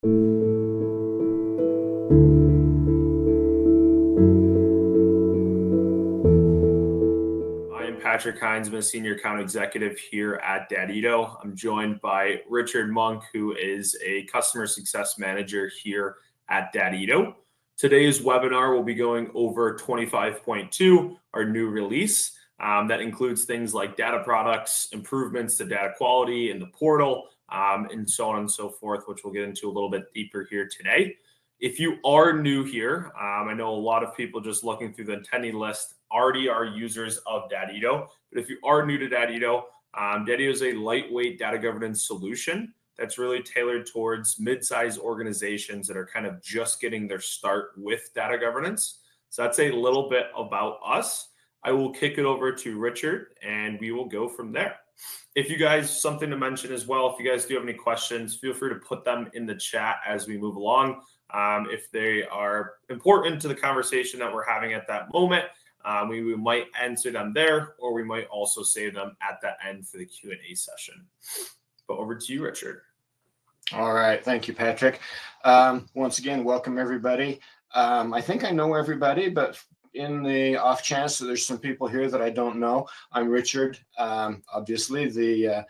Patrick Hines, I'm a senior account executive here at Dataedo. I'm joined by Richard Monk, who is a customer success manager here at Dataedo. Today's webinar will be going over 25.2, our new release. That includes things like data products, improvements to data quality in the portal, and so on and so forth, which we'll get into a little bit deeper here today. If you are new here, I know a lot of people just looking through the attendee list already are users of Dataedo. But if you are new to Dataedo, Dataedo is a lightweight data governance solution that's really tailored towards mid-sized organizations that are kind of just getting their start with data governance. So that's a little bit about us. I will kick it over to Richard and we will go from there. If you guys, something to mention as well, if you guys do have any questions, feel free to put them in the chat as we move along. If they are important to the conversation that we're having at that moment, we might answer them there, or we might also save them at the end for the Q&A session. But over to you, Richard. All right. Thank you, Patrick. Once again, welcome everybody. I think I know everybody, but in the off chance that there's some people here that I don't know, I'm Richard, obviously the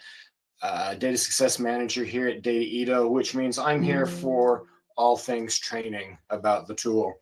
data success manager here at Dataedo, which means I'm here for all things training about the tool.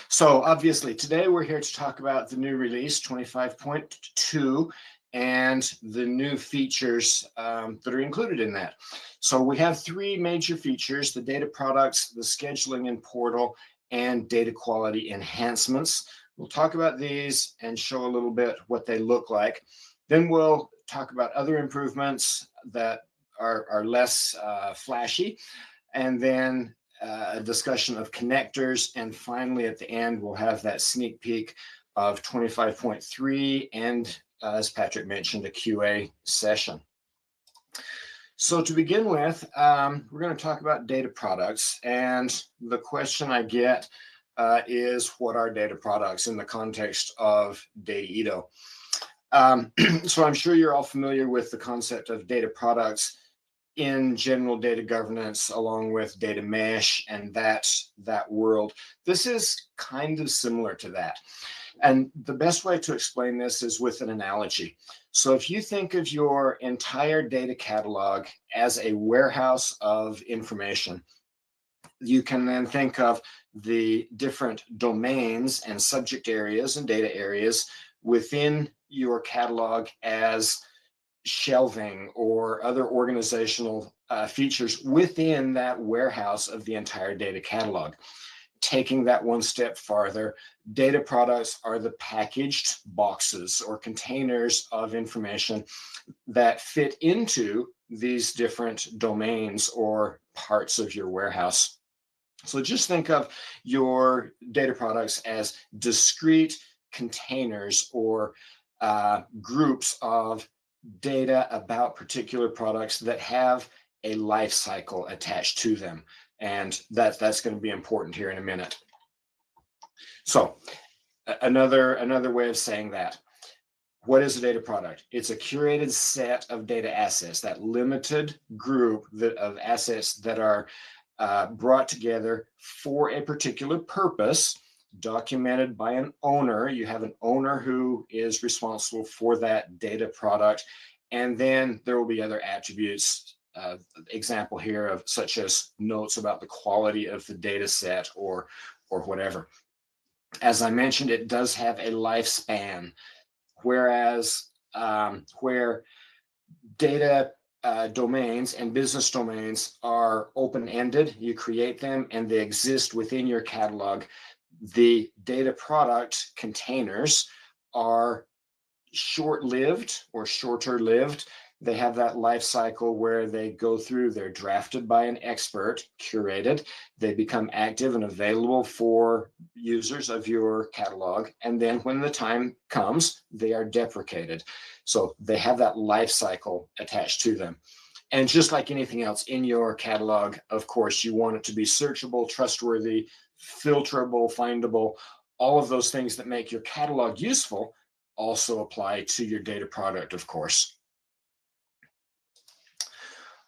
So obviously today we're here to talk about the new release 25.2 and the new features that are included in that. So we have three major features: the data products, the scheduling and portal, and data quality enhancements. We'll talk about these and show a little bit what they look like. Then we'll talk about other improvements that are less flashy, and then a discussion of connectors, and finally at the end we'll have that sneak peek of 25.3 and as Patrick mentioned, a QA session. So to begin with, we're going to talk about data products, and the question I get is, what are data products in the context of Dataedo? So I'm sure you're all familiar with the concept of data products in general data governance, along with data mesh and that world. This is kind of similar to that. And the best way to explain this is with an analogy. So if you think of your entire data catalog as a warehouse of information, you can then think of the different domains and subject areas and data areas within your catalog as shelving or other organizational features within that warehouse of the entire data catalog. Taking that one step farther, data products are the packaged boxes or containers of information that fit into these different domains or parts of your warehouse. So just think of your data products as discrete containers or groups of data about particular products that have a life cycle attached to them. And that's going to be important here in a minute. So another way of saying that, what is a data product? It's a curated set of data assets, that limited group of assets that are brought together for a particular purpose, documented by an owner. You have an owner who is responsible for that data product, and then there will be other attributes. Example here of such as notes about the quality of the data set or whatever. As I mentioned, it does have a lifespan, whereas where data domains and business domains are open-ended, you create them and they exist within your catalog. The data product containers are short-lived or shorter-lived. They have that life cycle where they go through, they're drafted by an expert, curated, they become active and available for users of your catalog, and then when the time comes, they are deprecated. So they have that life cycle attached to them. And just like anything else in your catalog, of course, you want it to be searchable, trustworthy, filterable, findable. All of those things that make your catalog useful also apply to your data product, of course.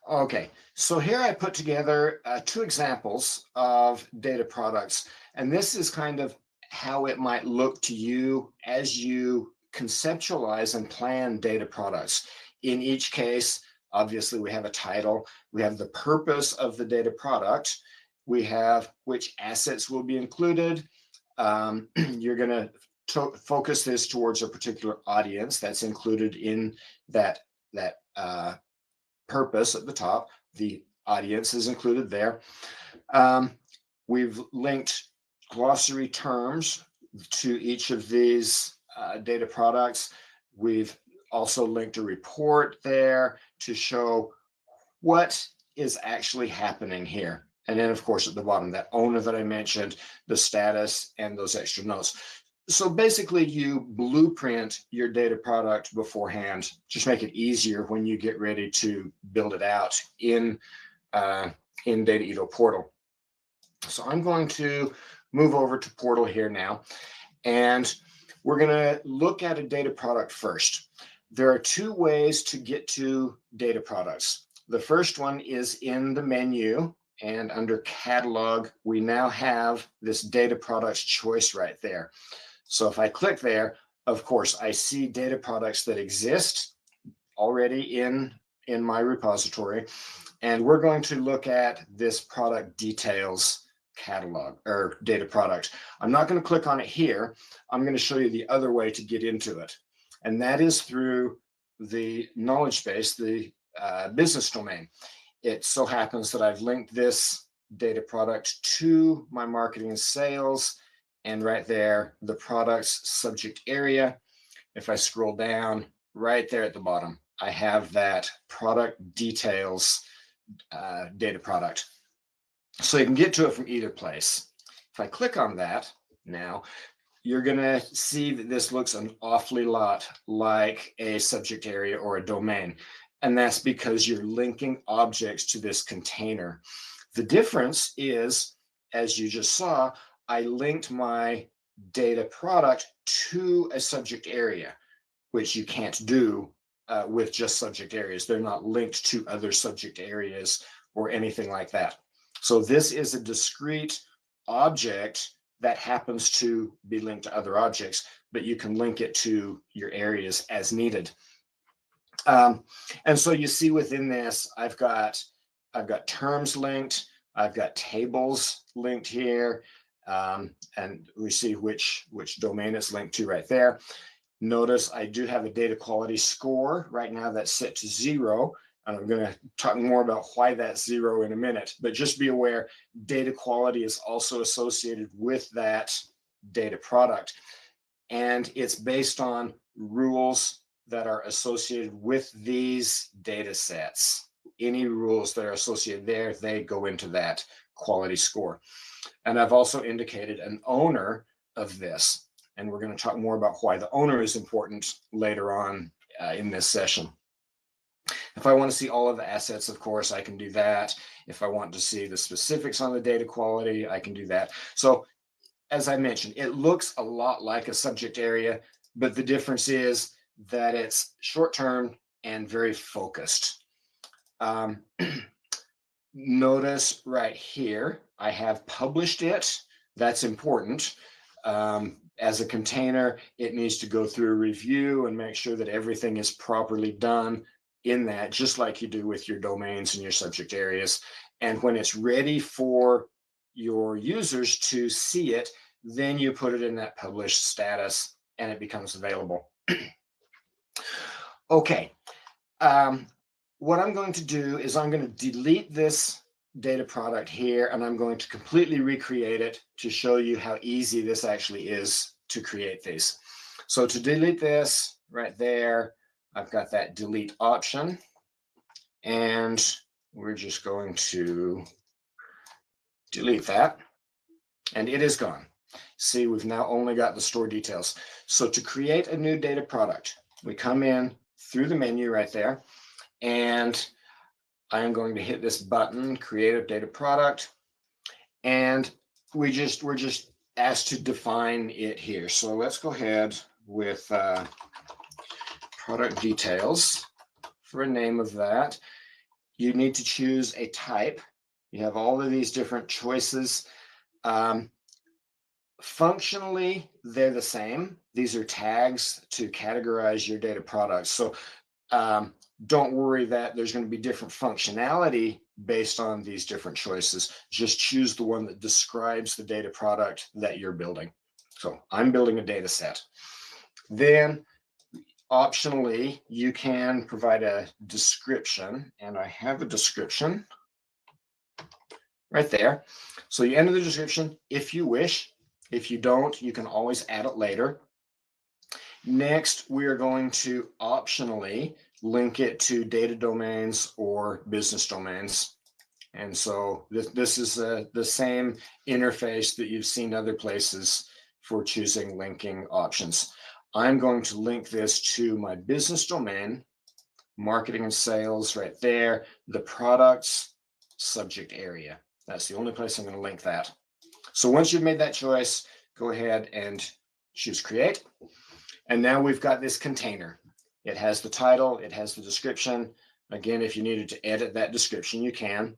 Okay, So here I put together two examples of data products, and this is kind of how it might look to you as you conceptualize and plan data products. In each case, obviously we have a title, we have the purpose of the data product, we have which assets will be included. You're going to focus this towards a particular audience that's included in that purpose at the top. The audience is included there. We've linked glossary terms to each of these data products. We've also linked a report there to show what is actually happening here. And then, of course, at the bottom, that owner that I mentioned, the status, and those extra notes. So basically, you blueprint your data product beforehand. Just make it easier when you get ready to build it out in Dataedo Portal. So I'm going to move over to Portal here now, and we're going to look at a data product first. There are two ways to get to data products. The first one is in the menu, and under Catalog, we now have this data products choice right there. So if I click there, of course, I see data products that exist already in my repository, and we're going to look at this product details catalog or data product. I'm not going to click on it here. I'm going to show you the other way to get into it, and that is through the knowledge base, the business domain. It so happens that I've linked this data product to my marketing and sales, and right there, the product's subject area. If I scroll down right there at the bottom, I have that product details data product. So you can get to it from either place. If I click on that now, you're going to see that this looks an awfully lot like a subject area or a domain. And that's because you're linking objects to this container. The difference is, as you just saw, I linked my data product to a subject area, which you can't do with just subject areas. They're not linked to other subject areas or anything like that. So this is a discrete object that happens to be linked to other objects, but you can link it to your areas as needed. And so you see within this, I've got terms linked, I've got tables linked here, and we see which domain it's linked to right there. Notice I do have a data quality score right now that's set to 0. And I'm going to talk more about why that's 0 in a minute, but just be aware data quality is also associated with that data product. And it's based on rules that are associated with these data sets. Any rules that are associated there, they go into that quality score. And I've also indicated an owner of this. And we're going to talk more about why the owner is important later on in this session. If I want to see all of the assets, of course, I can do that. If I want to see the specifics on the data quality, I can do that. So as I mentioned, it looks a lot like a subject area, but the difference is that it's short-term and very focused. Notice right here, I have published it. That's important. As a container, it needs to go through a review and make sure that everything is properly done in that, just like you do with your domains and your subject areas. And when it's ready for your users to see it, then you put it in that published status and it becomes available. Okay. What I'm going to do is I'm going to delete this data product here, and I'm going to completely recreate it to show you how easy this actually is to create these. So to delete this right there, I've got that delete option, and we're just going to delete that, and it is gone. See, we've now only got the store details. So to create a new data product, we come in through the menu right there, and I am going to hit this button, create a data product, and we're just asked to define it here. So let's go ahead with product details for a name of that. you need to choose a type. You have all of these different choices. Functionally, they're the same. These are tags to categorize your data products. So don't worry that there's going to be different functionality based on these different choices. Just choose the one that describes the data product that you're building. So I'm building a data set. Then optionally, you can provide a description, and I have a description right there. So you enter the description if you wish. If you don't, you can always add it later. Next, we are going to optionally link it to data domains or business domains. And so this is the same interface that you've seen other places for choosing linking options. I'm going to link this to my business domain, marketing and sales right there, the products, subject area. That's the only place I'm going to link that. So once you've made that choice, go ahead and choose create. And now we've got this container. It has the title, it has the description. Again, if you needed to edit that description, you can.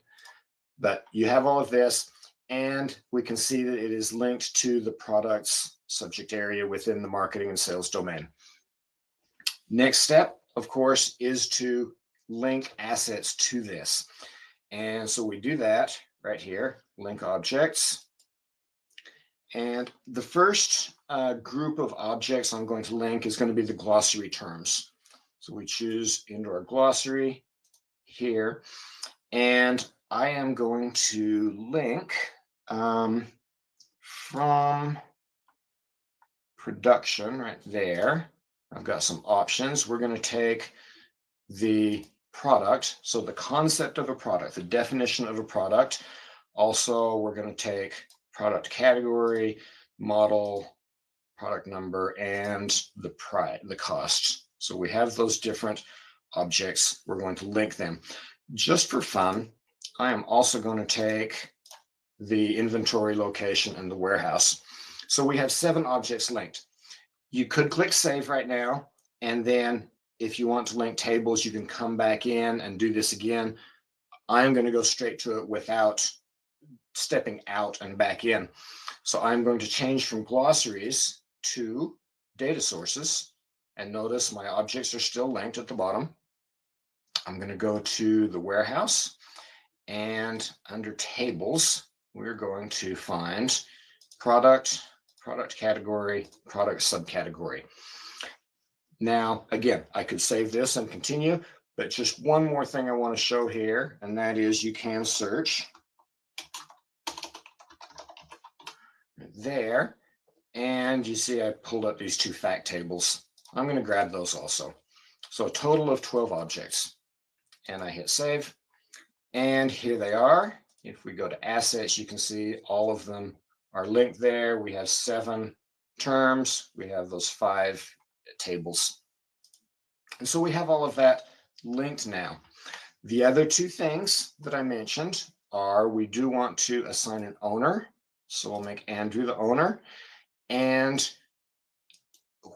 But you have all of this, and we can see that it is linked to the products subject area within the marketing and sales domain. Next step, of course, is to link assets to this. And so we do that right here, link objects. And the first group of objects I'm going to link is going to be the glossary terms. So we choose into our glossary here, and I am going to link from production right there. I've got some options. We're going to take the product, so the concept of a product, the definition of a product. Also, we're going to take product category, model, product number, and the price, the cost. So we have those different objects. We're going to link them. Just for fun, I am also going to take the inventory location and the warehouse. So we have 7 objects linked. You could click save right now, and then if you want to link tables, you can come back in and do this again. I'm going to go straight to it without stepping out and back in. So I'm going to change from glossaries to data sources, and notice my objects are still linked at the bottom. I'm going to go to the warehouse, and under tables, we're going to find product, product category, product subcategory. Now, again, I could save this and continue, but just one more thing I want to show here, and that is you can search there, and you see I pulled up these 2 fact tables. I'm going to grab those also. So a total of 12 objects, and I hit save, and here they are. If we go to assets, you can see all of them are linked there. We have 7 terms. We have those 5 tables. And so we have all of that linked now. The other 2 things that I mentioned are we do want to assign an owner. So we'll make Andrew the owner. And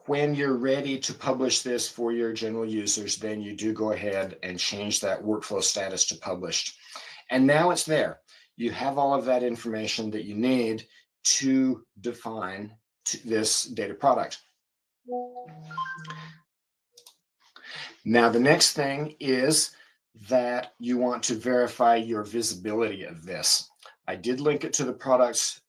when you're ready to publish this for your general users, then you do go ahead and change that workflow status to published. And now it's there. You have all of that information that you need to define this data product. Now, the next thing is that you want to verify your visibility of this. I did link it to the products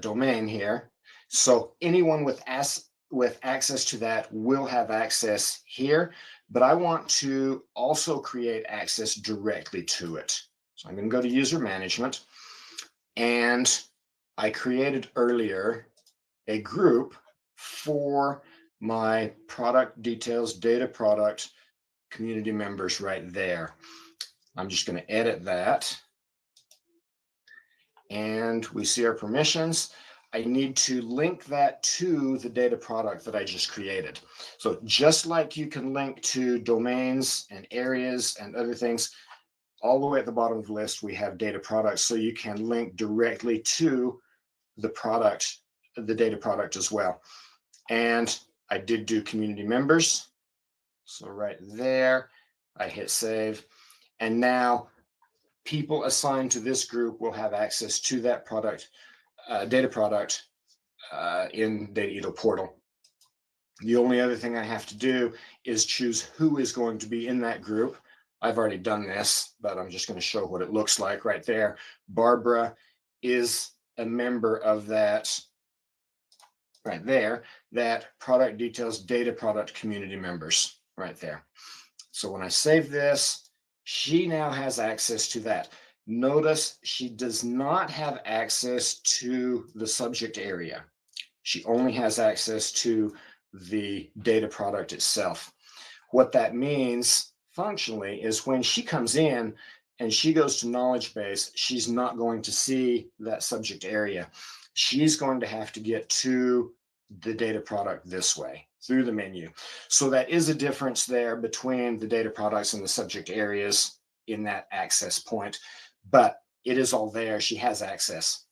domain here. So anyone with access to that will have access here, but I want to also create access directly to it. So I'm going to go to user management, and I created earlier a group for my product details data product community members right there. I'm just going to edit that, and we see our permissions. I need to link that to the data product that I just created. So just like you can link to domains and areas and other things, all the way at the bottom of the list, we have data products. So you can link directly to the product, the data product as well. And I did do community members. So right there, I hit save. And now people assigned to this group will have access to that product, data product in Dataedo portal. The only other thing I have to do is choose who is going to be in that group. I've already done this, but I'm just going to show what it looks like right there. Barbara is a member of that right there, that product details data product community members right there. So when I save this, she now has access to that. Notice she does not have access to the subject area. She only has access to the data product itself. What that means functionally is when she comes in and she goes to knowledge base, she's not going to see that subject area. She's going to have to get to the data product this way through the menu. So that is a difference there between the data products and the subject areas in that access point, but it is all there. She has access.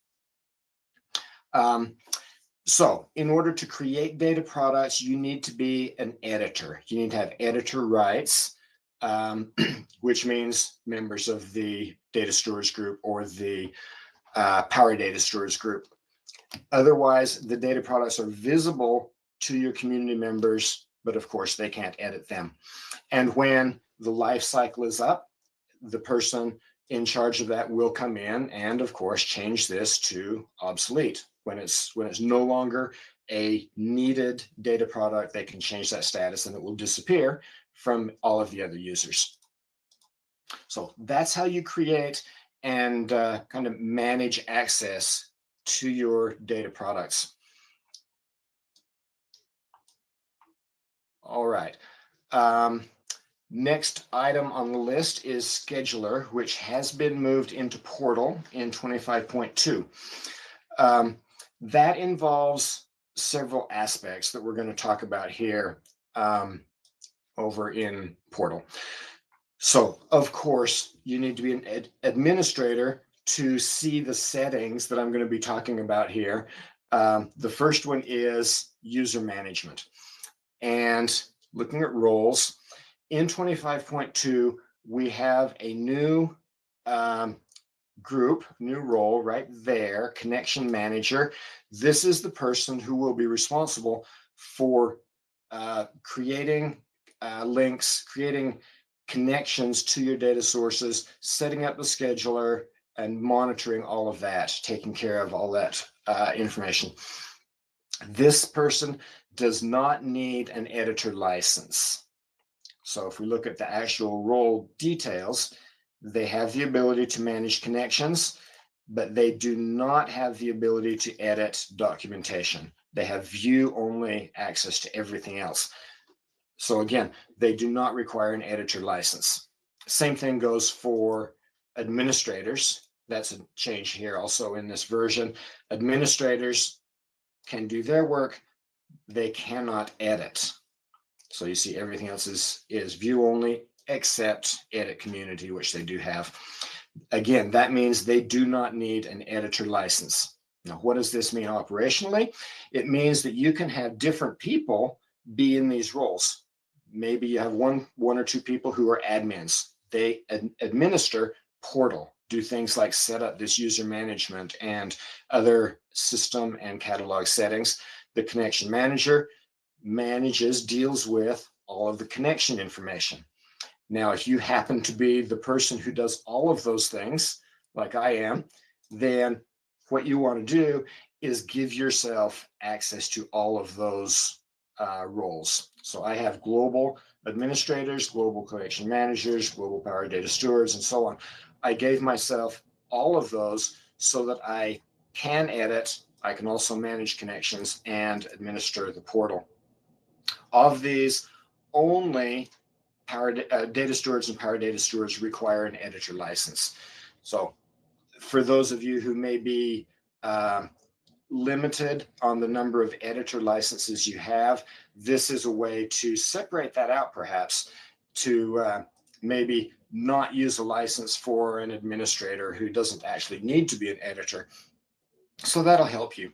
So in order to create data products, you need to be an editor. You need to have editor rights, which means members of the data storage group or the Power Data Storage group. Otherwise, the data products are visible to your community members, but of course they can't edit them. And when the life cycle is up, the person in charge of that will come in and of course change this to obsolete. When it's no longer a needed data product, they can change that status and it will disappear from all of the other users. So that's how you create and kind of manage access to your data products. All right. Next item on the list is Scheduler, which has been moved into Portal in 25.2. That involves several aspects that we're going to talk about here over in Portal. So, of course, you need to be an administrator to see the settings that I'm going to be talking about here. The first one is user management. And looking at roles, in 25.2, we have a new group, new role right there, connection manager. This is the person who will be responsible for creating links, creating connections to your data sources, setting up the scheduler, and monitoring all of that, taking care of all that information. This person does not need an editor license. So if we look at the actual role details, they have the ability to manage connections, but they do not have the ability to edit documentation. They have view-only access to everything else. So again, they do not require an editor license. Same thing goes for administrators. That's a change here also in this version. Administrators can do their work. They cannot edit. So you see everything else is view only except edit community, which they do have. Again, that means they do not need an editor license. Now, what does this mean operationally? It means that you can have different people be in these roles. Maybe you have one or two people who are admins. They administer Portal, do things like set up this user management and other system and catalog settings. The connection manager deals with all of the connection information. Now, if you happen to be the person who does all of those things, like I am, then what you want to do is give yourself access to all of those roles. So I have global administrators, global connection managers, global power data stewards, and so on. I gave myself all of those so that I can edit. I can also manage connections and administer the portal. Of these, only data stewards and power data stewards require an editor license. So for those of you who may be limited on the number of editor licenses you have, this is a way to separate that out, perhaps, to maybe not use a license for an administrator who doesn't actually need to be an editor. So that'll help you.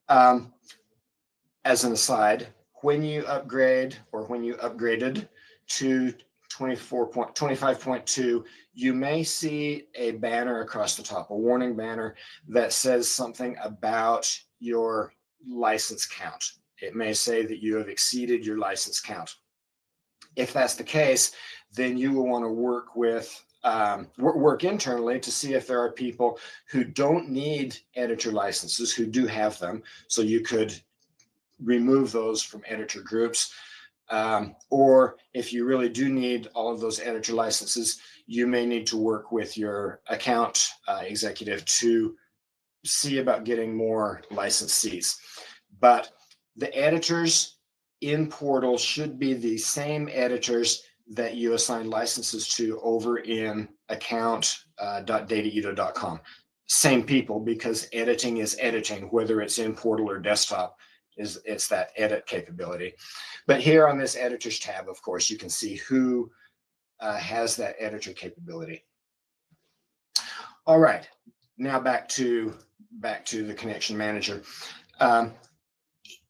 As an aside, when you upgrade or when you upgraded to 25.2, you may see a banner across the top, a warning banner that says something about your license count. It may say that you have exceeded your license count. If that's the case, then you will want to work internally to see if there are people who don't need editor licenses, who do have them. So you could remove those from editor groups. Or if you really do need all of those editor licenses, you may need to work with your account executive to see about getting more licensees. But the editors in Portal should be the same editors that you assign licenses to over in account.dataedo.com. Same people, because editing is editing, whether it's in Portal or desktop. It's that edit capability. But here on this editors tab, of course, you can see who has that editor capability. All right, now back to the connection manager.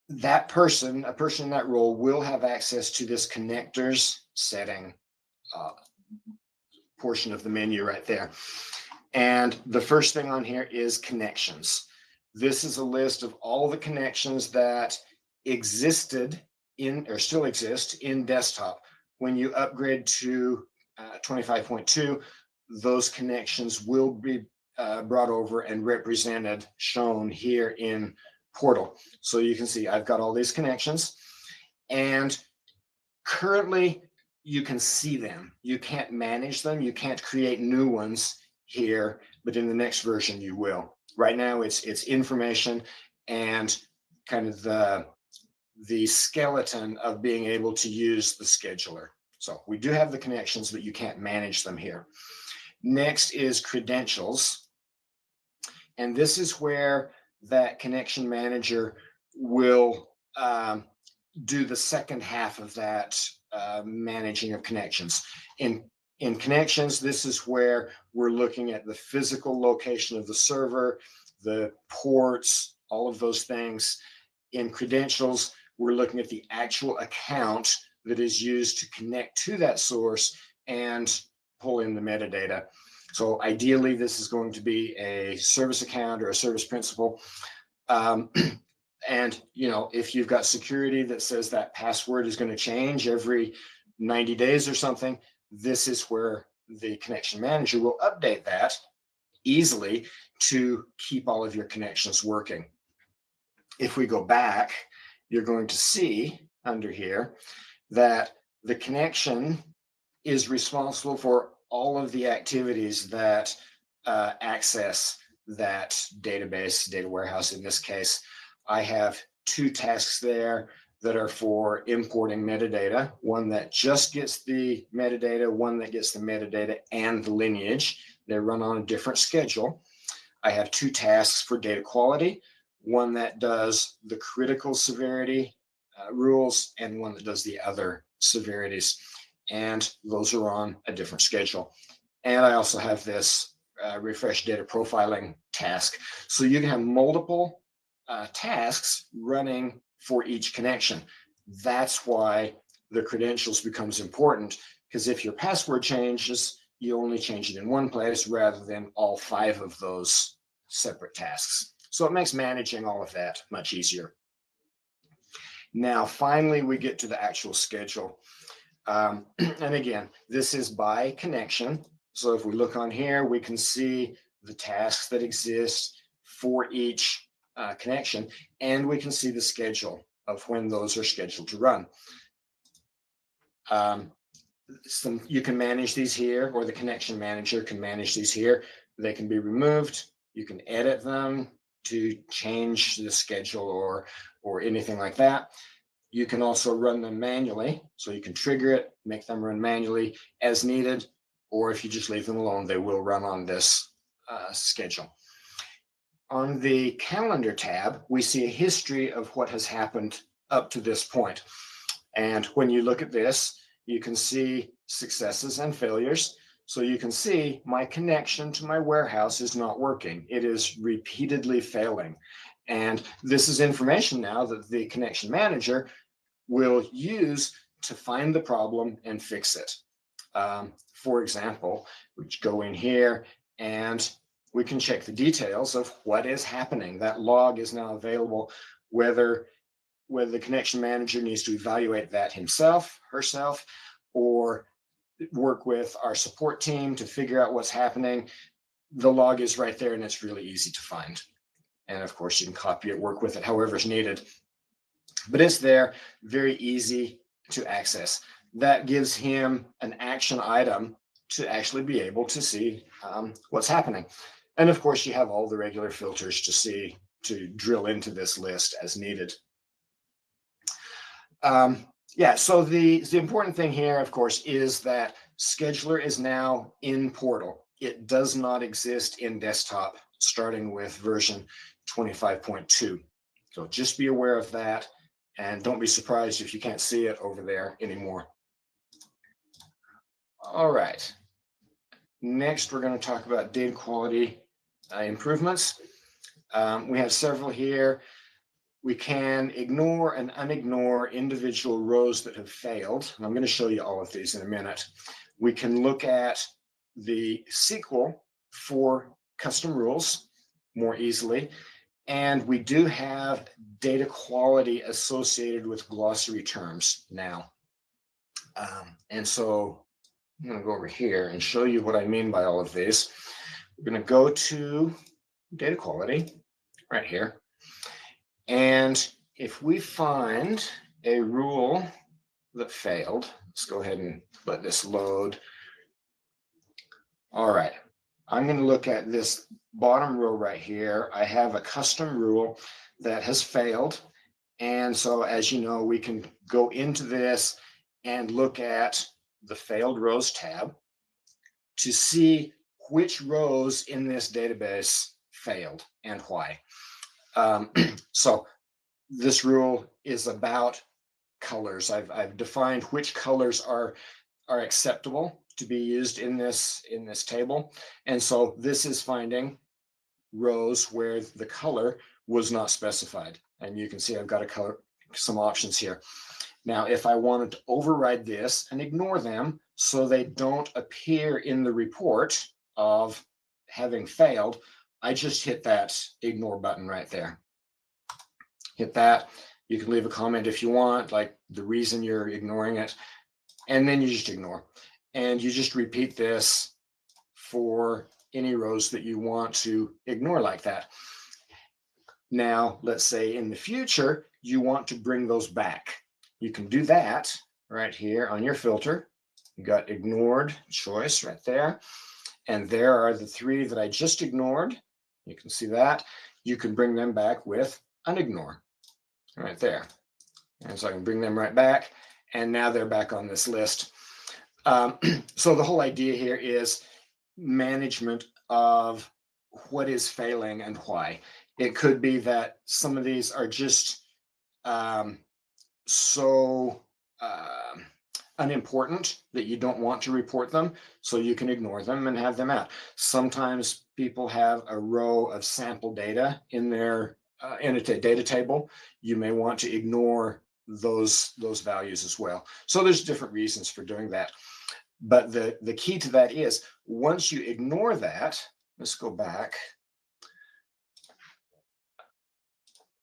That person, a person in that role, will have access to this connectors setting portion of the menu right there. And the first thing on here is connections. This is a list of all the connections that existed in, or still exist in desktop. When you upgrade to 25.2, those connections will be brought over and represented, shown here in Portal. So you can see I've got all these connections, and currently you can see them. You can't manage them. You can't create new ones here, but in the next version you will. Right now it's information and kind of the skeleton of being able to use the scheduler. So we do have the connections, but you can't manage them here. Next is credentials. And this is where that connection manager will do the second half of that managing of connections. In connections, this is where we're looking at the physical location of the server, the ports, all of those things. In credentials, we're looking at the actual account that is used to connect to that source and pull in the metadata. So ideally, this is going to be a service account or a service principal. And if you've got security that says that password is going to change every 90 days or something, this is where the connection manager will update that easily to keep all of your connections working. If we go back, you're going to see under here that the connection is responsible for all of the activities that access that database, data warehouse in this case. I have two tasks there that are for importing metadata, one that just gets the metadata, one that gets the metadata and the lineage. They run on a different schedule. I have two tasks for data quality, one that does the critical severity rules and one that does the other severities. And those are on a different schedule. And I also have this refresh data profiling task. So you can have multiple tasks running for each connection. That's why the credentials becomes important, because if your password changes, you only change it in one place rather than all 5 of those separate tasks. So it makes managing all of that much easier. Now, finally, we get to the actual schedule. And again, this is by connection. So if we look on here, we can see the tasks that exist for each connection, and we can see the schedule of when those are scheduled to run. You can manage these here, or the connection manager can manage these here. They can be removed. You can edit them to change the schedule or anything like that. You can also run them manually. So you can trigger it, make them run manually as needed, or if you just leave them alone, they will run on this schedule. On the calendar tab, we see a history of what has happened up to this point. And when you look at this, you can see successes and failures. So you can see my connection to my warehouse is not working. It is repeatedly failing. And this is information now that the connection manager will use to find the problem and fix it. For example, we go in here and we can check the details of what is happening. That log is now available, whether the connection manager needs to evaluate that himself, herself, or work with our support team to figure out what's happening. The log is right there and it's really easy to find. And of course, you can copy it, work with it however is needed. But it's there, very easy to access. That gives him an action item to actually be able to see what's happening. And of course, you have all the regular filters to drill into this list as needed. So the important thing here, of course, is that Scheduler is now in Portal. It does not exist in desktop, starting with version 25.2. So just be aware of that, and don't be surprised if you can't see it over there anymore. All right. Next, we're going to talk about data quality improvements. We have several here. We can ignore and unignore individual rows that have failed. I'm going to show you all of these in a minute. We can look at the SQL for custom rules more easily. And we do have data quality associated with glossary terms now. And so I'm going to go over here and show you what I mean by all of these. We're going to go to data quality right here. And if we find a rule that failed, let's go ahead and let this load. All right, I'm going to look at this bottom row right here. I have a custom rule that has failed. And so, as you know, we can go into this and look at the failed rows tab to see which rows in this database failed and why. So this rule is about colors. I've defined which colors are acceptable to be used in this table. And so this is finding rows where the color was not specified. And you can see I've got some options here. Now, if I wanted to override this and ignore them so they don't appear in the report of having failed, I just hit that ignore button right there. Hit that. You can leave a comment if you want, like the reason you're ignoring it, and then you just ignore. And you just repeat this for any rows that you want to ignore like that. Now, let's say in the future, you want to bring those back. You can do that right here on your filter. You got ignored choice right there. And there are the three that I just ignored. You can see that. You can bring them back with unignore right there. And so I can bring them right back. And now they're back on this list. So the whole idea here is management of what is failing and why. It could be that some of these are just so unimportant that you don't want to report them, so you can ignore them and have them out. Sometimes people have a row of sample data in their in a data table. You may want to ignore those values as well. So there's different reasons for doing that. But the key to that is once you ignore that, let's go back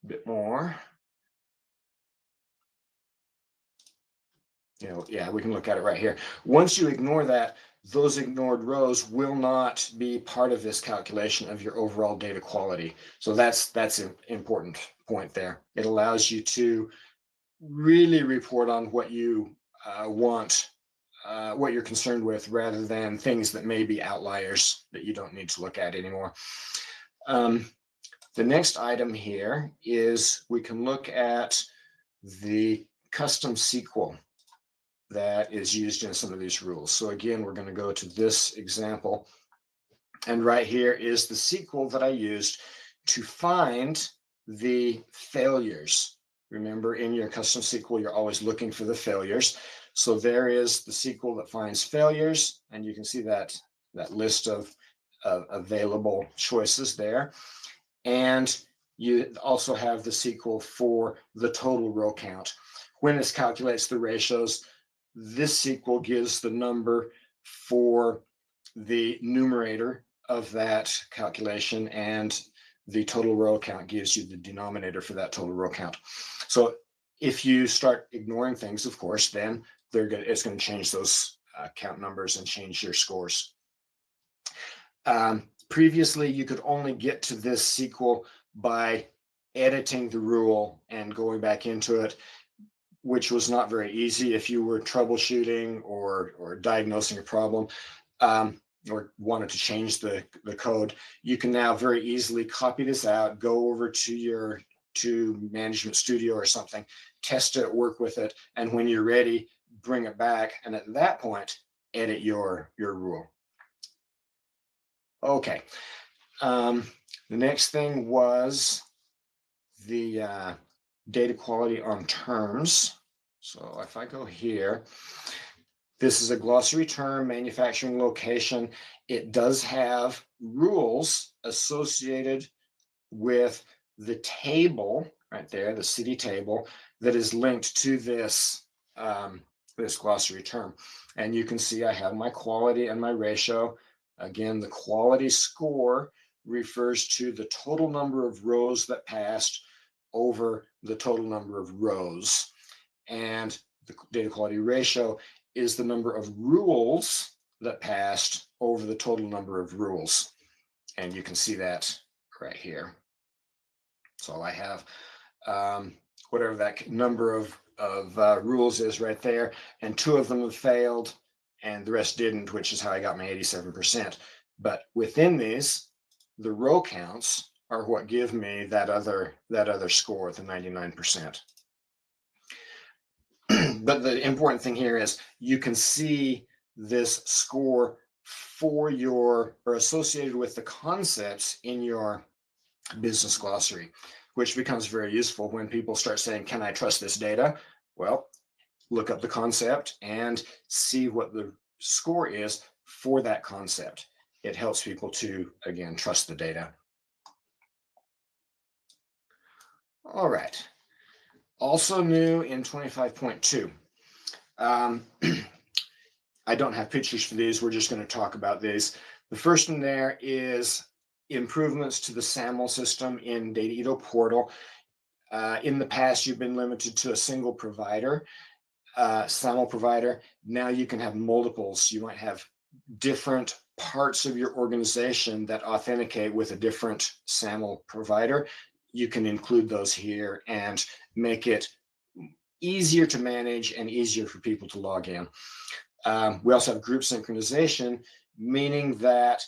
a bit more. Yeah, we can look at it right here. Once you ignore that, those ignored rows will not be part of this calculation of your overall data quality. So that's an important point there. It allows you to really report on what you want, what you're concerned with, rather than things that may be outliers that you don't need to look at anymore. The next item here is we can look at the custom SQL that is used in some of these rules. So again, we're going to go to this example. And right here is the SQL that I used to find the failures. Remember, in your custom SQL, you're always looking for the failures. So there is the SQL that finds failures, and you can see that list of available choices there. And you also have the SQL for the total row count. When this calculates the ratios, this SQL gives the number for the numerator of that calculation, and the total row count gives you the denominator for that total row count. So if you start ignoring things, of course, then it's going to change those count numbers and change your scores. Previously, you could only get to this SQL by editing the rule and going back into it, which was not very easy if you were troubleshooting or diagnosing a problem, or wanted to change the code. You can now very easily copy this out, go over to Management Studio or something, test it, work with it, and when you're ready, bring it back, and at that point, edit your rule. Okay. The next thing was the data quality on terms. So if I go here, this is a glossary term, manufacturing location. It does have rules associated with the table right there, the city table, that is linked to this, this glossary term. And you can see I have my quality and my ratio. Again, the quality score refers to the total number of rows that passed over the total number of rows. And the data quality ratio is the number of rules that passed over the total number of rules. And you can see that right here. So I have whatever that number of rules is right there, and 2 of them have failed and the rest didn't, which is how I got my 87%. But within these, the row counts are what give me that other score, the 99%. But the important thing here is you can see this score for your, or associated with the concepts in your business glossary, which becomes very useful when people start saying, can I trust this data? Well, look up the concept and see what the score is for that concept. It helps people to, again, trust the data. All right. Also new in 25.2. I don't have pictures for these. We're just going to talk about these. The first one there is improvements to the SAML system in Dataedo portal. In the past, you've been limited to a single provider, SAML provider. Now you can have multiples. You might have different parts of your organization that authenticate with a different SAML provider. You can include those here and make it easier to manage and easier for people to log in. We also have group synchronization, meaning that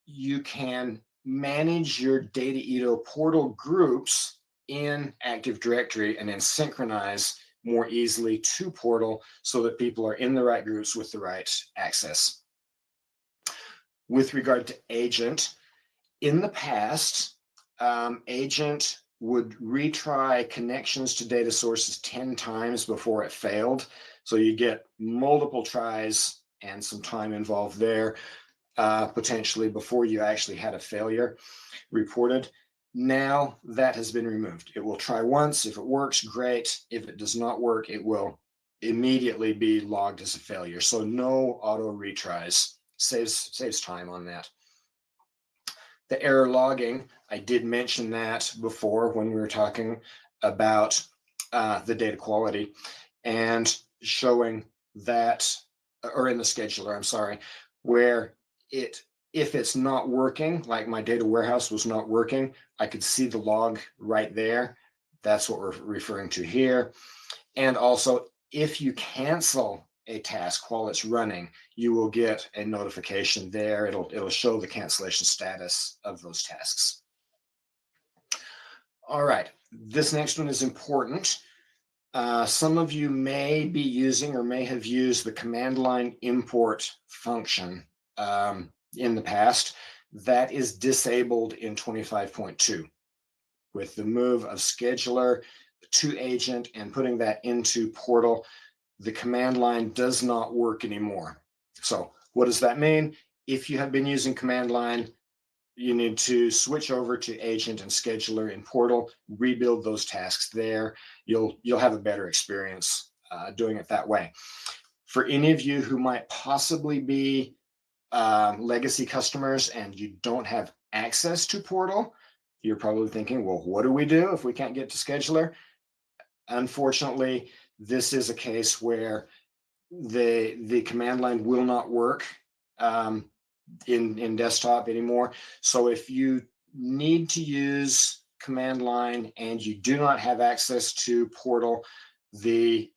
you can manage your Dataedo portal groups in Active Directory and then synchronize more easily to portal so that people are in the right groups with the right access. With regard to agent, in the past, agent would retry connections to data sources 10 times before it failed. So you get multiple tries and some time involved there, potentially before you actually had a failure reported. Now that has been removed. It will try once. If it works, great. If it does not work, it will immediately be logged as a failure. So no auto retries. Saves time on that. The error logging, I did mention that before when we were talking about the data quality, and showing that, or in the scheduler, I'm sorry, where if it's not working, like my data warehouse was not working, I could see the log right there. That's what we're referring to here. And also, if you cancel a task while it's running, you will get a notification there. It'll show the cancellation status of those tasks. All right, this next one is important. Some of you may be using or may have used the command line import function in the past. That is disabled in 25.2. With the move of scheduler to agent and putting that into portal, the command line does not work anymore. So what does that mean? If you have been using command line, you need to switch over to agent and scheduler in portal, rebuild those tasks there. You'll have a better experience doing it that way. For any of you who might possibly be legacy customers and you don't have access to Portal, you're probably thinking, well, what do we do if we can't get to Scheduler? Unfortunately, this is a case where the command line will not work in desktop anymore. So if you need to use command line and you do not have access to Portal, the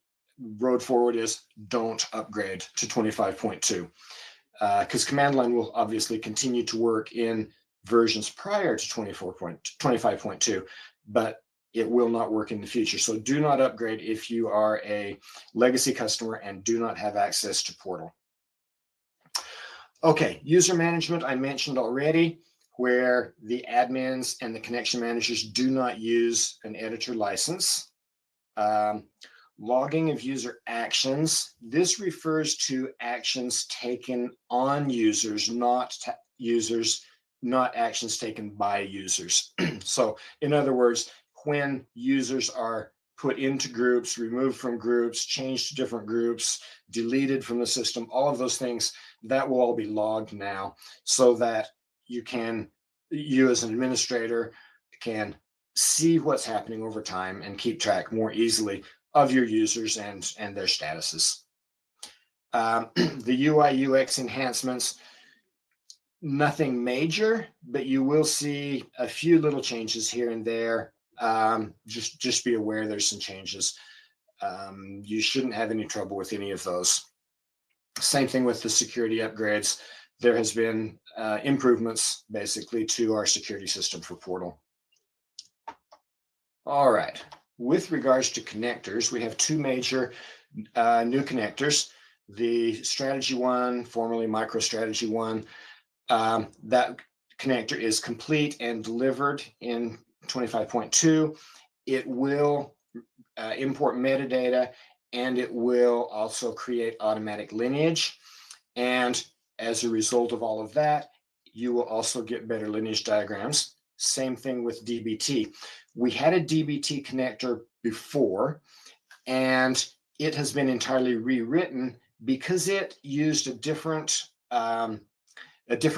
road forward is don't upgrade to 25.2, because command line will obviously continue to work in versions prior to 25.2, but it will not work in the future. So do not upgrade if you are a legacy customer and do not have access to Portal. Okay, user management I mentioned already, where the admins and the connection managers do not use an editor license. Logging of user actions. This refers to actions taken on users, not actions taken by users. So in other words, when users are put into groups, removed from groups, changed to different groups, deleted from the system, all of those things, that will all be logged now, so that you as an administrator can see what's happening over time and keep track more easily of your users and their statuses. The UI UX enhancements, nothing major, but you will see a few little changes here and there. Just be aware there's some changes. You shouldn't have any trouble with any of those. Same thing with the security upgrades. There has been improvements basically to our security system for Portal. All right. With regards to connectors, we have two major new connectors. The Strategy One, formerly MicroStrategy ONE, that connector is complete and delivered in 25.2. It will import metadata, and it will also create automatic lineage. And as a result of all of that, you will also get better lineage diagrams. Same thing with DBT. We had a DBT connector before, and it has been entirely rewritten because it used a different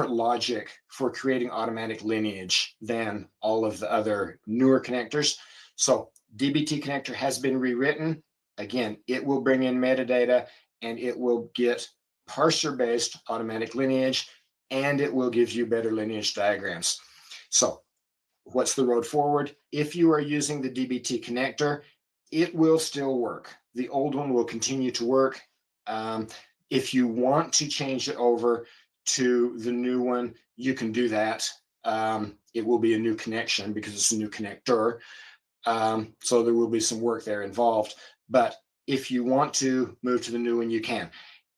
logic for creating automatic lineage than all of the other newer connectors. So DBT connector has been rewritten. Again, it will bring in metadata, and it will get parser-based automatic lineage, and it will give you better lineage diagrams. So what's the road forward? If you are using the DBT connector, it will still work. The old one will continue to work. If you want to change it over to the new one, you can do that. It will be a new connection because it's a new connector. So there will be some work there involved. But if you want to move to the new one, you can.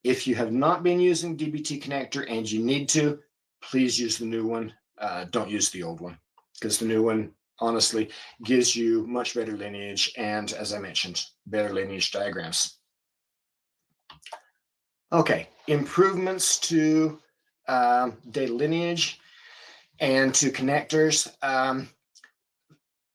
If you have not been using DBT connector and you need to, please use the new one. Don't use the old one, because the new one honestly gives you much better lineage and, as I mentioned, better lineage diagrams. Okay, improvements to data lineage and to connectors.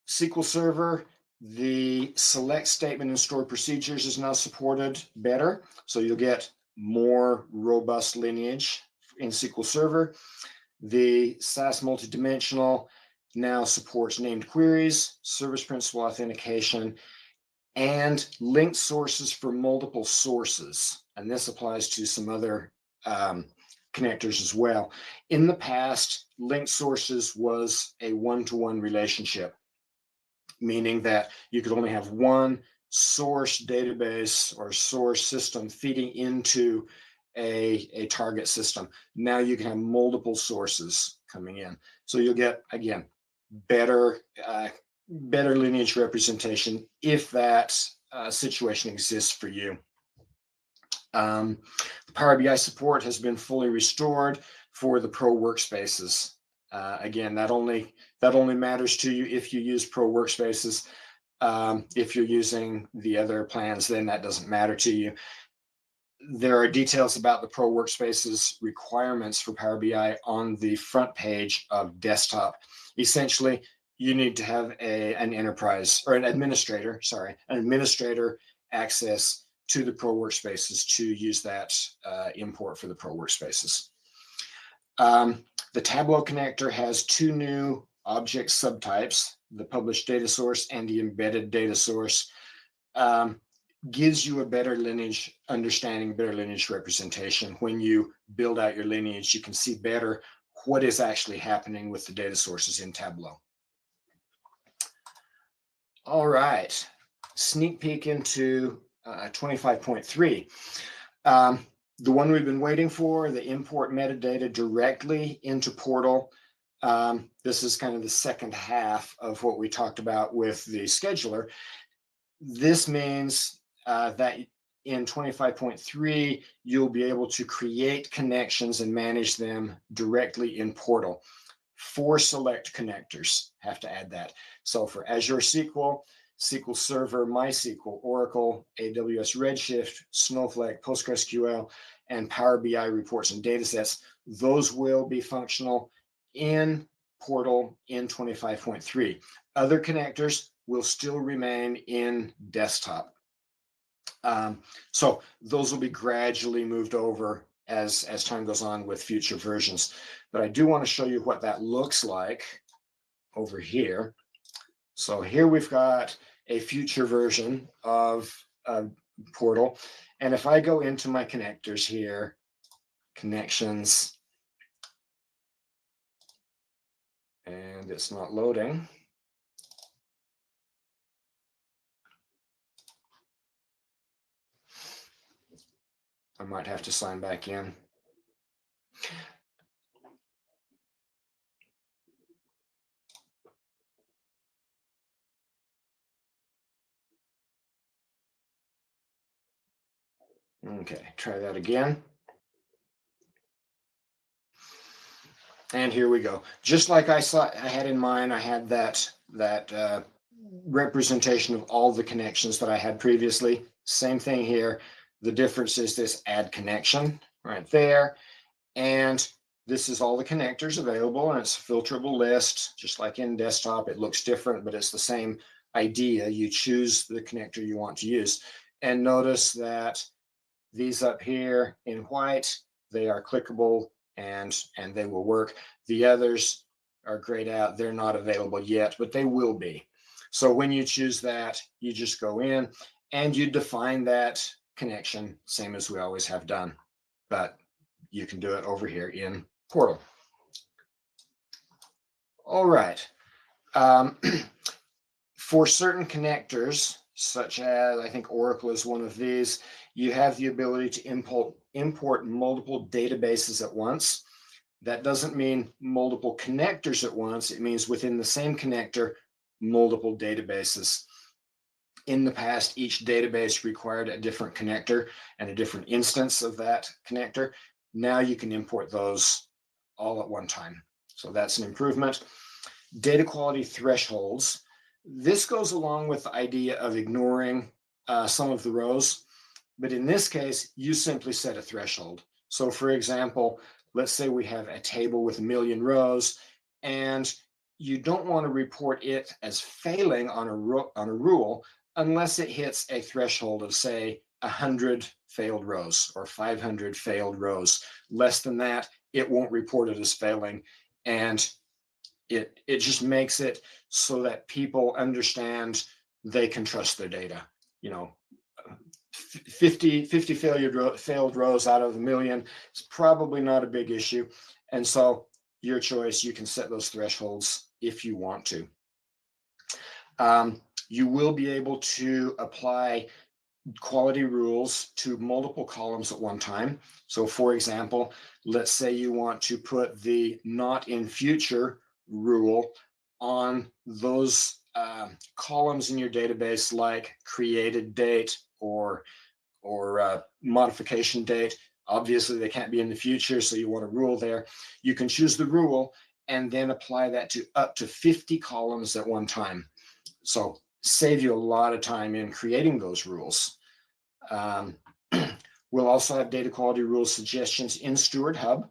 SQL Server, the select statement and stored procedures is now supported better, so you'll get more robust lineage in SQL Server. The SAS multidimensional now supports named queries, service principal authentication, and linked sources for multiple sources. And this applies to some other connectors as well. In the past, linked sources was a one-to-one relationship, meaning that you could only have one source database or source system feeding into a target system. Now you can have multiple sources coming in. So you'll get, again, better lineage representation if that situation exists for you. Power BI support has been fully restored for the Pro workspaces. Again, that only matters to you if you use Pro workspaces. If you're using the other plans, then that doesn't matter to you. There are details about the Pro workspaces requirements for Power BI on the front page of desktop. Essentially, you need to have an administrator access to the Pro Workspaces to use that import for the Pro Workspaces. The Tableau connector has two new object subtypes, the published data source and the embedded data source. Gives you a better lineage understanding, better lineage representation. When you build out your lineage, you can see better what is actually happening with the data sources in Tableau. All right, sneak peek into 25.3. The one we've been waiting for, the import metadata directly into Portal. This is kind of the second half of what we talked about with the scheduler. This means that in 25.3, you'll be able to create connections and manage them directly in Portal. 4 select connectors, have to add that. So for Azure SQL, SQL Server, MySQL, Oracle, AWS Redshift, Snowflake, PostgreSQL, and Power BI reports and datasets, those will be functional in Portal in 25.3. Other connectors will still remain in desktop. So those will be gradually moved over as time goes on with future versions. But I do want to show you what that looks like over here. So here we've got a future version of Portal. And if I go into my connectors here, connections, and it's not loading. I might have to sign back in. Okay, try that again. And here we go. Just like I had in mind, I had that representation of all the connections that I had previously. Same thing here. The difference is this add connection right there. And this is all the connectors available, and it's a filterable list, just like in desktop. It looks different, but it's the same idea. You choose the connector you want to use. And notice that these up here in white, they are clickable and they will work. The others are grayed out. They're not available yet, but they will be. So when you choose that, you just go in and you define that connection, same as we always have done. But you can do it over here in Portal. All right. For certain connectors, such as I think Oracle is one of these, you have the ability to import multiple databases at once. That doesn't mean multiple connectors at once. It means within the same connector, multiple databases. In the past, each database required a different connector and a different instance of that connector. Now you can import those all at one time. So that's an improvement. Data quality thresholds. This goes along with the idea of ignoring some of the rows. But in this case, you simply set a threshold. So for example, let's say we have a table with 1 million rows, and you don't want to report it as failing on a rule unless it hits a threshold of, say, 100 failed rows or 500 failed rows. Less than that, it won't report it as failing. And it just makes it so that people understand they can trust their data. You know, 50 failed rows out of 1 million is probably not a big issue. And so your choice, you can set those thresholds if you want to. You will be able to apply quality rules to multiple columns at one time. So for example, let's say you want to put the not in future rule on those columns in your database, like created date or modification date. Obviously they can't be in the future, so you want a rule there. You can choose the rule and then apply that to up to 50 columns at one time. So save you a lot of time in creating those rules. We'll also have data quality rule suggestions in Steward Hub.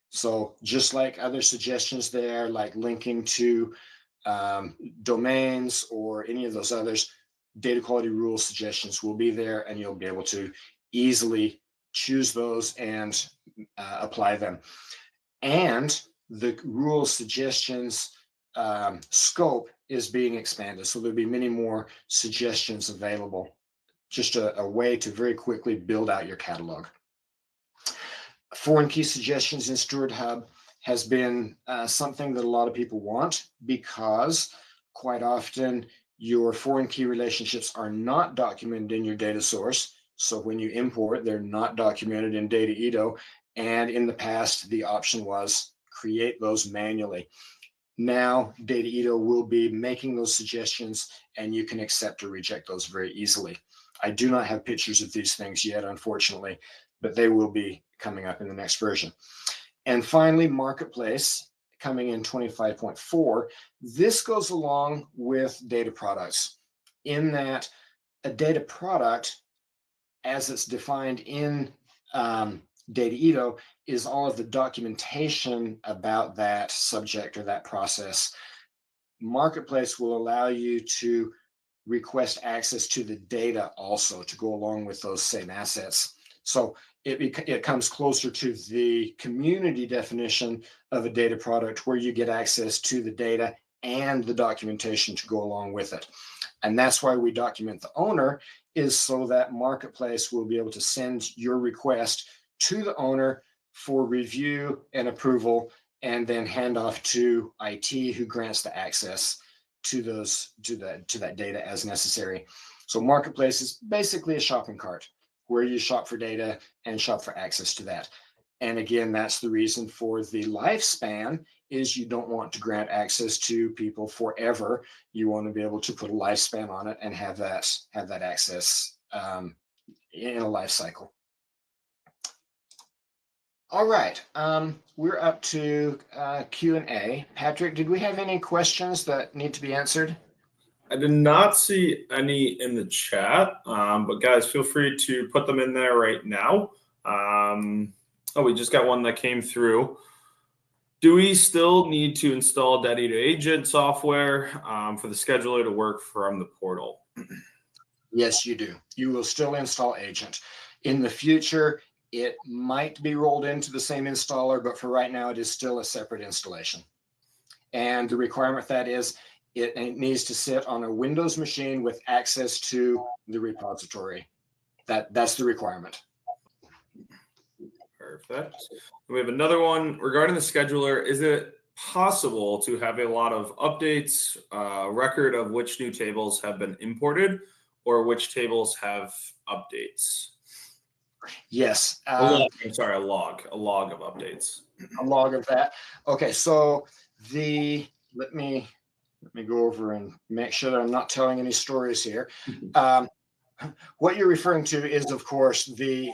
So just like other suggestions there, like linking to domains or any of those others, data quality rule suggestions will be there, and you'll be able to easily choose those and apply them. And the rule suggestions scope is being expanded. So there'll be many more suggestions available. Just a way to very quickly build out your catalog. Foreign key suggestions in Steward Hub has been something that a lot of people want, because quite often your foreign key relationships are not documented in your data source. So when you import, they're not documented in Dataedo. And in the past, the option was create those manually. Now, Dataedo will be making those suggestions, and you can accept or reject those very easily. I do not have pictures of these things yet, unfortunately, but they will be coming up in the next version. And finally, Marketplace coming in 25.4. This goes along with data products, in that a data product, as it's defined in Dataedo, is all of the documentation about that subject or that process. Marketplace will allow you to request access to the data also to go along with those same assets. So it comes closer to the community definition of a data product, where you get access to the data and the documentation to go along with it. And that's why we document the owner, is so that Marketplace will be able to send your request to the owner for review and approval, and then hand off to IT, who grants the access to that data as necessary. So Marketplace is basically a shopping cart, where you shop for data and shop for access to that. And again, that's the reason for the lifespan, is you don't want to grant access to people forever. You want to be able to put a lifespan on it and have that access in a life cycle. All right, we're up to Q&A. Patrick, did we have any questions that need to be answered? I did not see any in the chat, but guys, feel free to put them in there right now. Oh, we just got one that came through. Do we still need to install Dataedo agent software for the scheduler to work from the portal? Yes, you do. You will still install agent. In the future, it might be rolled into the same installer, but for right now, it is still a separate installation. And the requirement that is, it needs to sit on a Windows machine with access to the repository. That's the requirement. Perfect. We have another one regarding the scheduler. Is it possible to have a lot of updates, record of which new tables have been imported, or which tables have updates? Yes. A log of updates. A log of that. Okay, so let me go over and make sure that I'm not telling any stories here. What you're referring to is, of course, the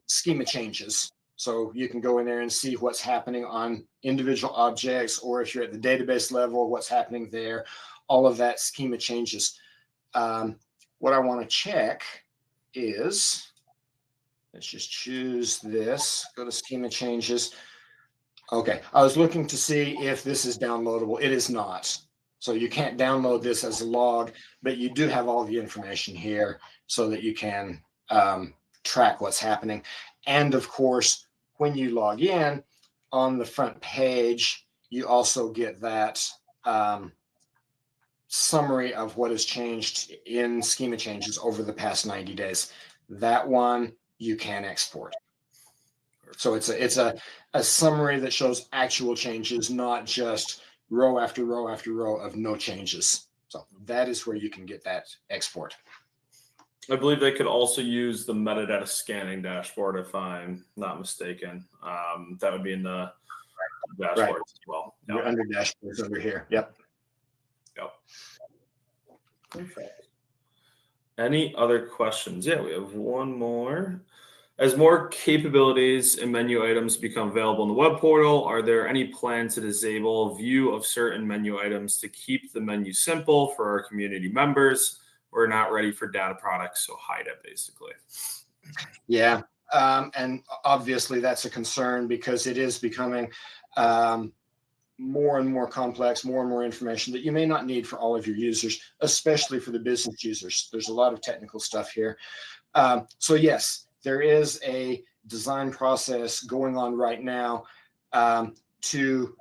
schema changes. So you can go in there and see what's happening on individual objects, or if you're at the database level, what's happening there. All of that schema changes. What I want to check is, let's just choose this, go to schema changes. Okay, I was looking to see if this is downloadable. It is not. So you can't download this as a log, but you do have all the information here so that you can track what's happening. And of course, when you log in on the front page, you also get that summary of what has changed in schema changes over the past 90 days. That one you can export. So it's a summary that shows actual changes, not just row after row after row of no changes. So that is where you can get that export. I believe they could also use the metadata scanning dashboard, if I'm not mistaken. That would be in the dashboard as well. Yep. You're under dashboards over here. Yep. Perfect. Any other questions? Yeah, we have one more. As more capabilities and menu items become available in the web portal, are there any plans to disable view of certain menu items to keep the menu simple for our community members? We're not ready for data products, so hide it, basically. Yeah, and obviously that's a concern, because it is becoming more and more complex, more and more information that you may not need for all of your users, especially for the business users. There's a lot of technical stuff here. So yes, there is a design process going on right now to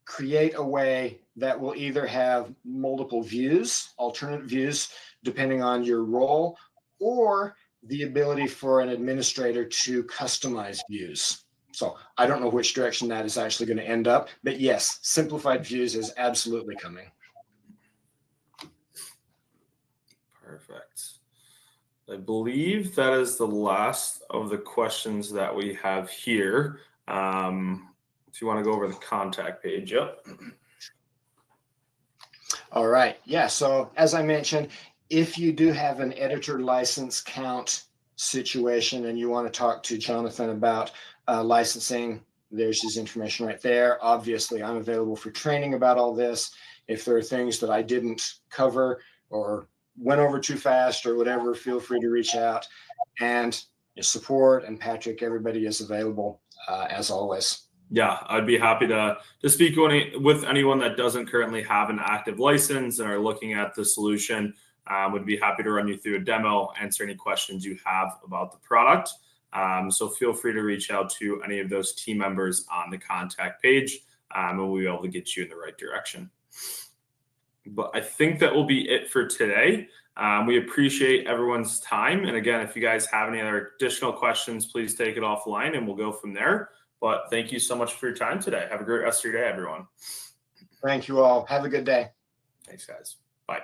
create a way that will either have multiple views, alternate views, depending on your role, or the ability for an administrator to customize views. So I don't know which direction that is actually going to end up, but yes, simplified views is absolutely coming. Perfect. I believe that is the last of the questions that we have here. If you want to go over the contact page, yep. All right. Yeah. So as I mentioned, if you do have an editor license count situation and you want to talk to Jonathan about licensing, there's his information right there. Obviously, I'm available for training about all this. If there are things that I didn't cover or went over too fast or whatever, feel free to reach out. And support and Patrick, everybody is available as always. Yeah, I'd be happy to speak with anyone that doesn't currently have an active license and are looking at the solution. Would be happy to run you through a demo, answer any questions you have about the product. So feel free to reach out to any of those team members on the contact page, and we'll be able to get you in the right direction. But I think that will be it for today. We appreciate everyone's time. And again, if you guys have any other additional questions, please take it offline and we'll go from there. But thank you so much for your time today. Have a great rest of your day, everyone. Thank you all. Have a good day. Thanks, guys. Bye.